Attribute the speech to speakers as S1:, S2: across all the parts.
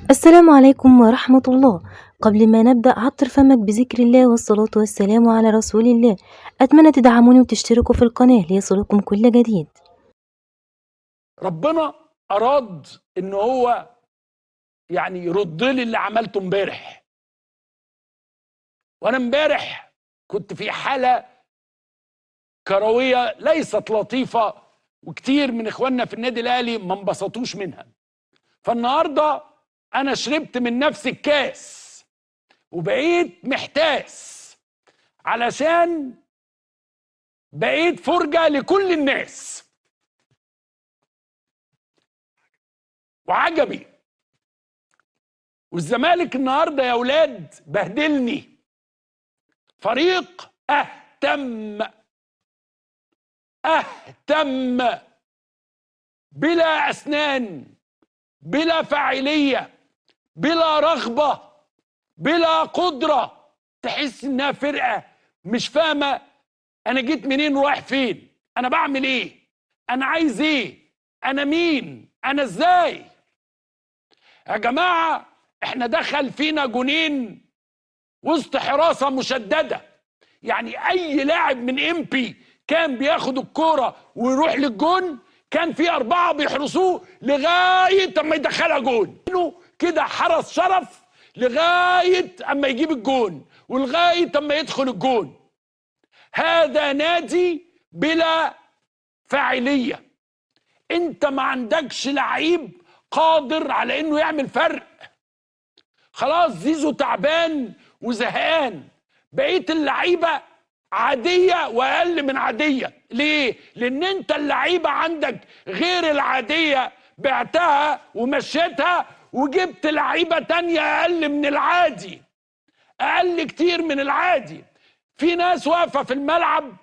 S1: السلام عليكم ورحمة الله. قبل ما نبدأ عطر فمك بذكر الله والصلاة والسلام على رسول الله. أتمنى تدعموني وتشتركوا في القناة ليصلكم كل جديد.
S2: ربنا أراد إن هو يعني يرد لي اللي عملته امبارح. وأنا امبارح كنت في حالة كروية ليست لطيفة، وكتير من إخواننا في النادي الأهلي ما انبسطوش منها. فالنهاردة أنا شربت من نفس الكاس وبقيت محتاس، علشان بقيت فرجة لكل الناس. وعجبي، والزمالك النهارده يا ولاد بهدلني. فريق اهتم بلا اسنان، بلا فاعليه، بلا رغبه، بلا قدره. تحس انها فرقه مش فاهمه انا جيت منين ورايح فين، انا بعمل ايه، انا عايز ايه، انا مين، انا ازاي. يا جماعه احنا دخل فينا جونين وسط حراسه مشدده. يعني اي لاعب من امبي كان بياخد الكوره ويروح للجون كان في 4 بيحرسوه لغايه اما يدخلها جون. كده حرس شرف لغايه اما يجيب الجون ولغايه اما يدخل الجون. هذا نادي بلا فاعليه. انت ما عندكش لعيب قادر على انه يعمل فرق. خلاص زيزو تعبان وزهقان، بقيه اللعيبه عاديه واقل من عاديه. ليه؟ لان انت اللعيبه عندك غير العاديه، بعتها ومشيتها وجبت لعيبه تانية اقل من العادي، اقل كتير من العادي. في ناس واقفه في الملعب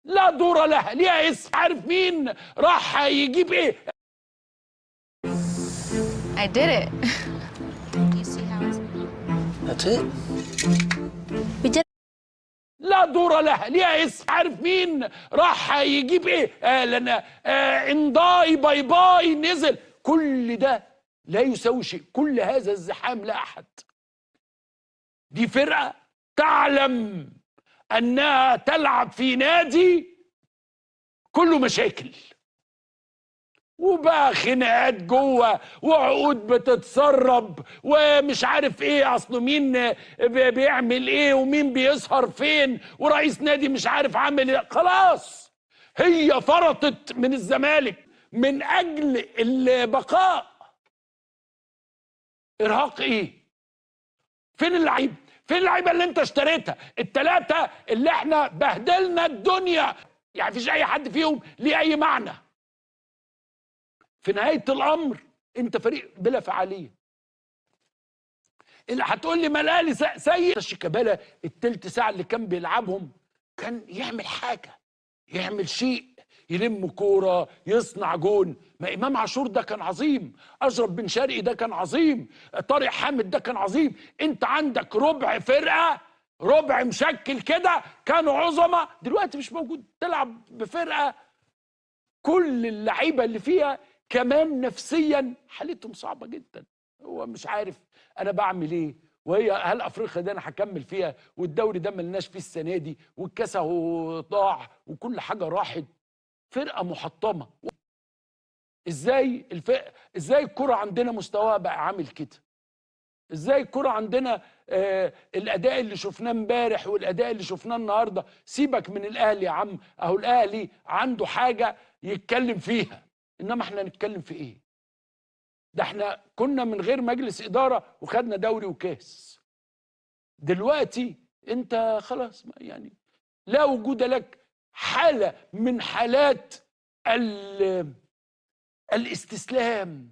S2: لا دور لها، ليها اسم، عارف مين راح يجيب ايه.
S3: I did it. Do you see how it's...
S4: That's it.
S2: لا دور لها، ليها اسم، عارف مين راح يجيب ايه. لنا انضاي باي باي نزل. كل ده لا يساوي شيء، كل هذا الزحام لا احد. دي فرقه تعلم انها تلعب في نادي كله مشاكل، وبقى خناقات جوه وعقود بتتسرب ومش عارف ايه، اصله مين بيعمل ايه ومين بيسهر فين ورئيس نادي مش عارف عامل ايه. خلاص هي فرطت من الزمالك من اجل البقاء. ارهاق ايه؟ فين اللعيب؟ فين اللعيبه اللي انت اشتريتها؟ ال3 اللي احنا بهدلنا الدنيا، يعني مفيش اي حد فيهم ليه اي معنى. في نهاية الأمر أنت فريق بلا فعالية. اللي هتقول لي ما الأهلي سيء. شيكابالا التلت ساعة اللي كان بيلعبهم كان يعمل حاجة، يعمل شيء، يلم كورة، يصنع جون. ما إمام عاشور ده كان عظيم، أشرف بن شرقي ده كان عظيم، طارق حامد ده كان عظيم. أنت عندك ربع فرقة، ربع مشكل كده كانوا عظمة، دلوقتي مش موجود. تلعب بفرقة كل اللعيبة اللي فيها كمان نفسيا حالتهم صعبه جدا. هو مش عارف انا بعمل ايه، وهي هل افريقيا دي انا هكمل فيها، والدوري ده ملناش فيه السنه دي، والكاس اهو ضاع وكل حاجه راحت. فرقه محطمه. ازاي الكره عندنا مستواها بقى عامل كده؟ ازاي الكره عندنا الاداء اللي شفناه امبارح والاداء اللي شفناه النهارده؟ سيبك من الاهلي يا عم، اهو الاهلي عنده حاجه يتكلم فيها، انما احنا نتكلم في ايه؟ ده احنا كنا من غير مجلس اداره وخدنا دوري وكاس. دلوقتي انت خلاص يعني لا وجود لك. حاله من حالات الاستسلام،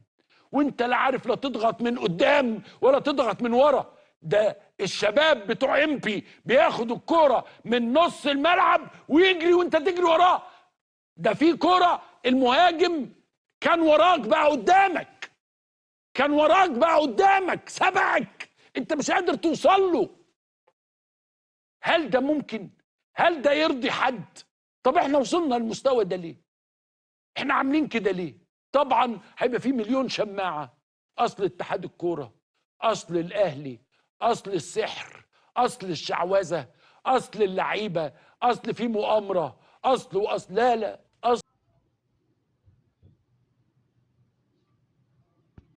S2: وانت لا عارف لا تضغط من قدام ولا تضغط من ورا. ده الشباب بتوع امبي بياخدوا الكوره من نص الملعب ويجري وانت تجري وراه. ده في كوره المهاجم كان وراك بقى قدامك، كان وراك بقى قدامك، سبقك، انت مش قادر توصل له. هل ده ممكن؟ هل ده يرضي حد؟ طب احنا وصلنا للمستوى ده ليه؟ احنا عاملين كده ليه؟ طبعا هيبقى في مليون شماعه، اصل اتحاد الكوره اصل الاهلي، اصل السحر، اصل الشعوذه، اصل اللعيبه، اصل في مؤامره، اصل واصل. لا لا،